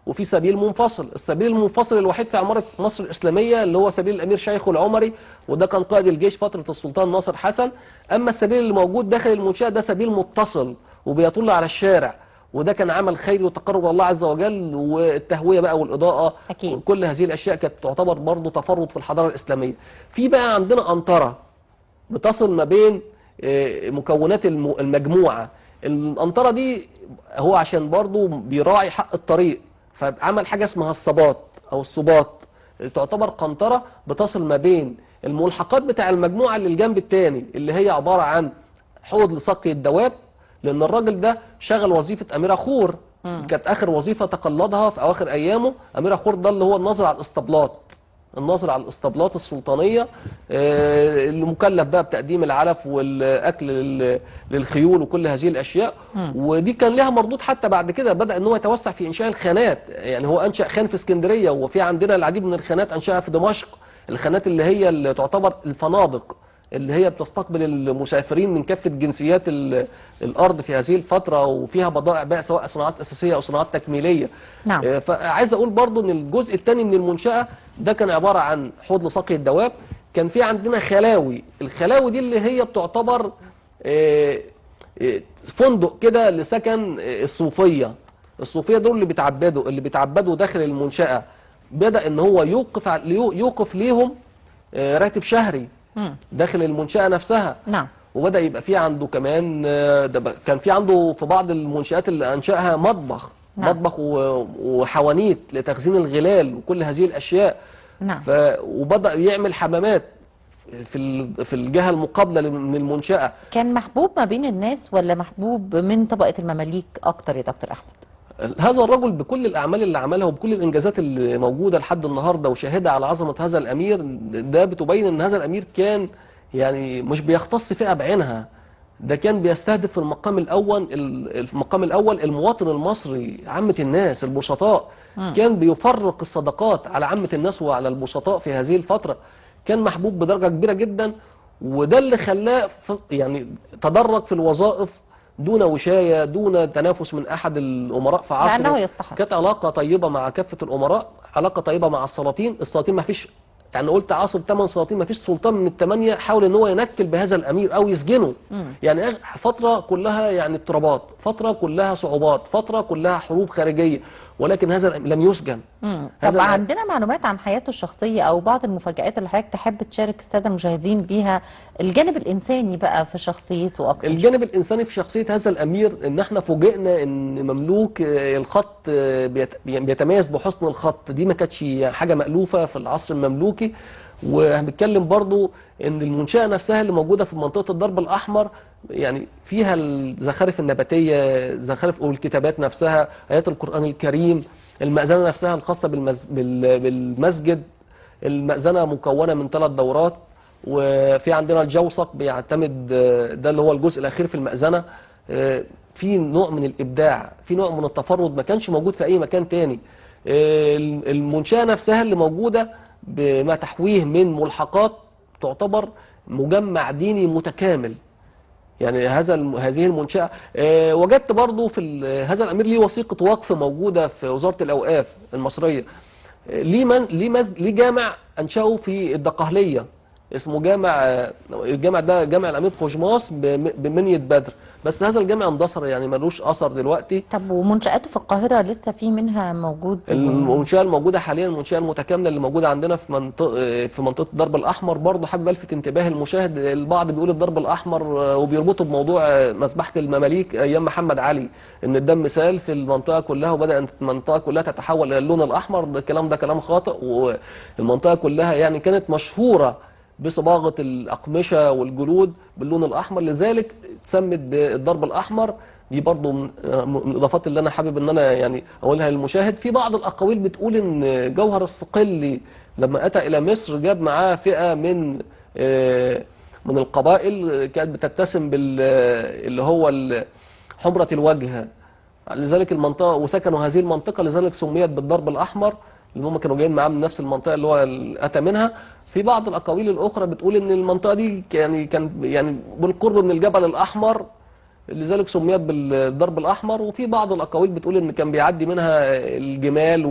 وفي سبيل منفصل. السبيل المنفصل الوحيد في عمارة مصر الإسلامية اللي هو سبيل الأمير شيخ العمري، وده كان قائد الجيش فترة السلطان ناصر حسن. أما السبيل اللي موجود داخل المنشأة ده سبيل متصل وبيطل على الشارع، وده كان عمل خيري وتقرب الله عز وجل، والتهوية بقى والإضاءة أكيد. وكل هذه الأشياء كانت تعتبر برضه تفرد في الحضارة الإسلامية. في بقى عندنا قنطرة بتصل ما بين مكونات المجموعة. القنطرة دي هو عشان برضه بيراعي حق الطريق، فعمل حاجة اسمها الصباط أو الصباط، تعتبر قنطرة بتصل ما بين الملحقات بتاع المجموعة اللي الجنب التاني، اللي هي عبارة عن حوض لسقي الدواب، لأن الراجل ده شغل وظيفة أمير خور، كانت آخر وظيفة تقلدها في أواخر أيامه. أمير خور ده اللي هو الناظر على الاسطبلات، الناظر على الاسطبلات السلطانية، اللي مكلف بقى بتقديم العلف والأكل للخيول وكل هذه الأشياء. ودي كان لها مردود حتى بعد كده، بدأ ان هو يتوسع في إنشاء الخانات. يعني هو أنشأ خان في اسكندرية، وفي عندنا العديد من الخانات أنشأها في دمشق، الخانات اللي هي اللي تعتبر الفنادق اللي هي بتستقبل المسافرين من كافة جنسيات الأرض في هذه الفترة، وفيها بضائع بقى سواء صناعات أساسية أو صناعات تكميلية. نعم. فعايز أقول برضو أن الجزء الثاني من المنشأة ده كان عبارة عن حوض لسقي الدواب. كان في عندنا خلاوي، الخلاوي دي اللي هي بتعتبر فندق كده لسكن الصوفية. الصوفية دول اللي بيتعبدوا داخل المنشأة. بدأ ان هو يوقف ليهم راتب شهري داخل المنشأة نفسها. نعم. وبدأ يبقى في عنده كمان كان في عنده في بعض المنشآت اللي أنشأها مطبخ. نعم. مطبخ وحوانيت لتخزين الغلال وكل هذه الأشياء. نعم. وبدأ يعمل حمامات في الجهة المقابلة من المنشأة. كان محبوب ما بين الناس ولا محبوب من طبقة المماليك أكتر يا دكتور أحمد؟ هذا الرجل بكل الأعمال اللي عملها وبكل الإنجازات اللي موجودة لحد النهاردة وشاهدة على عظمة هذا الأمير، ده بتبين أن هذا الأمير كان يعني مش بيختص فئة بعينها، ده كان بيستهدف في المقام الأول المواطن المصري، عامة الناس البسطاء. كان بيفرق الصدقات على عامة الناس وعلى البسطاء في هذه الفترة. كان محبوب بدرجة كبيرة جدا، وده اللي خلاه يعني تدرج في الوظائف دون وشاية، دون تنافس من أحد الأمراء في عصره، لأنه يستحق. كانت علاقة طيبة مع كافة الأمراء، علاقة طيبة مع السلاطين ما فيش، يعني قلت عاصر 8 سلاطين ما فيش سلطان من ال8 حاول ان هو ينكل بهذا الامير او يسجنه. يعني فترة كلها يعني اضطرابات، فترة كلها صعوبات، فترة كلها حروب خارجية، ولكن هذا لم يسجن. طب عندنا معلومات عن حياته الشخصية او بعض المفاجآت اللي حضرتك تحب تشارك السادة المشاهدين بيها، الجانب الانساني بقى في شخصيته اكتر؟ الجانب الانساني في شخصية هذا الامير ان احنا فوجئنا ان مملوك الخط بيتميز بحسن الخط، دي ما كانتش حاجة مألوفة في العصر المملوكي. وهنتكلم برضو ان المنشأة نفسها اللي موجودة في منطقة الضرب الاحمر يعني فيها الزخارف النباتية، زخارف والكتابات نفسها، آيات القرآن الكريم، المأذنة نفسها الخاصة بالمسجد. المأذنة مكونة من 3 دورات، وفي عندنا الجوسق بيعتمد، ده اللي هو الجزء الأخير في المأذنة. في نوع من الإبداع، في نوع من التفرد ما كانش موجود في أي مكان تاني. المنشأة نفسها اللي موجودة بما تحويه من ملحقات تعتبر مجمع ديني متكامل. يعني هذه المنشأة وجدت برضو في هذا الأمير ليه وثيقة وقف موجودة في وزارة الأوقاف المصرية. ليه جامع أنشأه في الدقهلية اسمه الجامع ده جامع الأمير قجماس بمنية بدر، بس هذا الجامع اندثر يعني ملوش أثر دلوقتي. طب ومنشآته في القاهرة لسه في منها موجود؟ المنشأة الموجودة حاليا المنشأة المتكاملة اللي موجودة عندنا في منطقة الضرب الأحمر. برضه حابب ألفت انتباه المشاهد، البعض بيقول الضرب الأحمر وبيربطه بموضوع مذبحة المماليك أيام محمد علي، إن الدم سال في المنطقة كلها وبدأت المنطقة كلها تتحول إلى اللون الأحمر. الكلام ده كلام خاطئ، والمنطقة كلها يعني كانت مشهورة بصباغة الأقمشة والجلود باللون الأحمر، لذلك تسمت بالضرب الأحمر. دي برضو من الإضافات اللي أنا حابب إن أنا يعني أقولها للمشاهد. في بعض الأقاويل بتقول إن جوهر الصقلي لما أتى إلى مصر جاب معاه فئة من القبائل كانت بتتسم اللي هو حمرة الوجه، لذلك المنطقة وسكنوا هذه المنطقة، لذلك سميت بالضرب الأحمر، اللي هم كانوا جايين معاه من نفس المنطقة اللي هو أتى منها. في بعض الأقاويل الأخرى بتقول إن المنطقة دي كان بالقرب من الجبل الأحمر، لذلك سميت بالدرب الاحمر. وفي بعض الاقاويل بتقول ان كان بيعدي منها الجمال